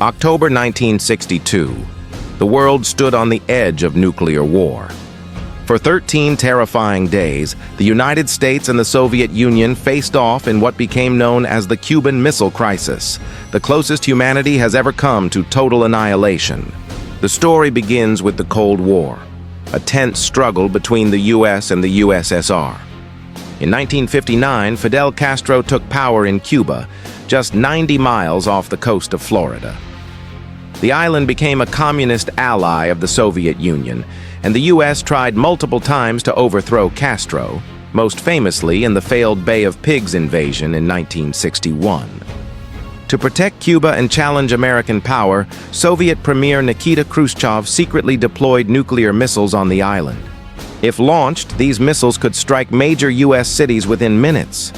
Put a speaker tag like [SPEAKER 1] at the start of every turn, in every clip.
[SPEAKER 1] October 1962. The world stood on the edge of nuclear war. For 13 terrifying days, the United States and the Soviet Union faced off in what became known as the Cuban Missile Crisis, the closest humanity has ever come to total annihilation. The story begins with the Cold War, a tense struggle between the U.S. and the USSR. In 1959, Fidel Castro took power in Cuba, just 90 miles off the coast of Florida. The island became a communist ally of the Soviet Union, and the U.S. tried multiple times to overthrow Castro, most famously in the failed Bay of Pigs invasion in 1961. To protect Cuba and challenge American power, Soviet Premier Nikita Khrushchev secretly deployed nuclear missiles on the island. If launched, these missiles could strike major U.S. cities within minutes.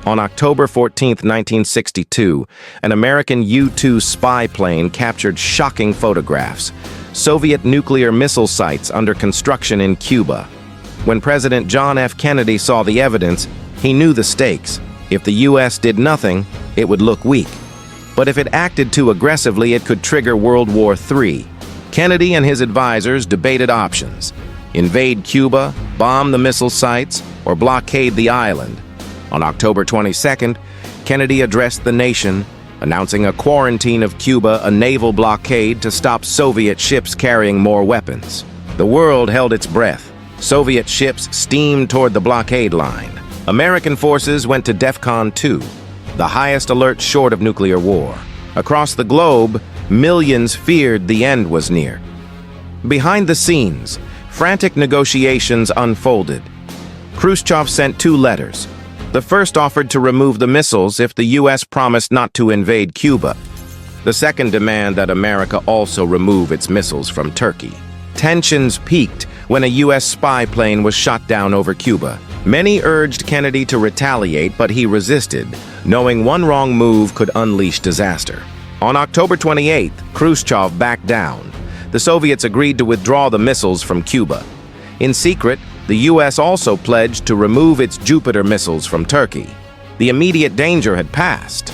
[SPEAKER 1] On October 14, 1962, an American U-2 spy plane captured shocking photographs, Soviet nuclear missile sites under construction in Cuba. When President John F. Kennedy saw the evidence, he knew the stakes. If the U.S. did nothing, it would look weak. But if it acted too aggressively, it could trigger World War III. Kennedy and his advisors debated options: invade Cuba, bomb the missile sites, or blockade the island. On October 22nd, Kennedy addressed the nation, announcing a quarantine of Cuba, a naval blockade to stop Soviet ships carrying more weapons. The world held its breath. Soviet ships steamed toward the blockade line. American forces went to DEFCON 2, the highest alert short of nuclear war. Across the globe, millions feared the end was near. Behind the scenes, frantic negotiations unfolded. Khrushchev sent 2 letters. The first offered to remove the missiles if the U.S. promised not to invade Cuba. The second demanded that America also remove its missiles from Turkey. Tensions peaked when a U.S. spy plane was shot down over Cuba. Many urged Kennedy to retaliate, but he resisted, knowing one wrong move could unleash disaster. On October 28th, Khrushchev backed down. The Soviets agreed to withdraw the missiles from Cuba. In secret, the U.S. also pledged to remove its Jupiter missiles from Turkey. The immediate danger had passed.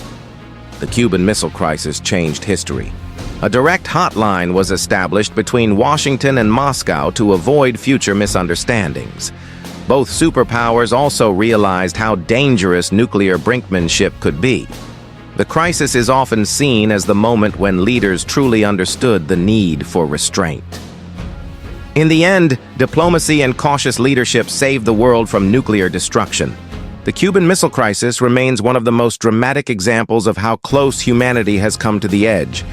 [SPEAKER 1] The Cuban Missile Crisis changed history. A direct hotline was established between Washington and Moscow to avoid future misunderstandings. Both superpowers also realized how dangerous nuclear brinkmanship could be. The crisis is often seen as the moment when leaders truly understood the need for restraint. In the end, diplomacy and cautious leadership saved the world from nuclear destruction. The Cuban Missile Crisis remains one of the most dramatic examples of how close humanity has come to the edge,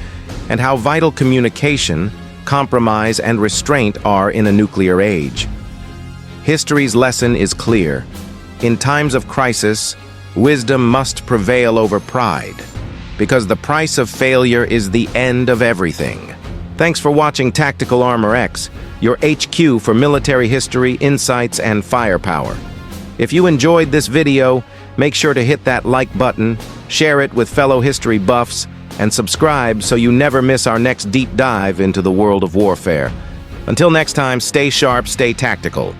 [SPEAKER 1] and how vital communication, compromise, and restraint are in a nuclear age. History's lesson is clear. In times of crisis, wisdom must prevail over pride, because the price of failure is the end of everything. Thanks for watching Tactical ArmorX, your HQ for military history, insights, and firepower. If you enjoyed this video, make sure to hit that like button, share it with fellow history buffs, and subscribe so you never miss our next deep dive into the world of warfare. Until next time, stay sharp, stay tactical.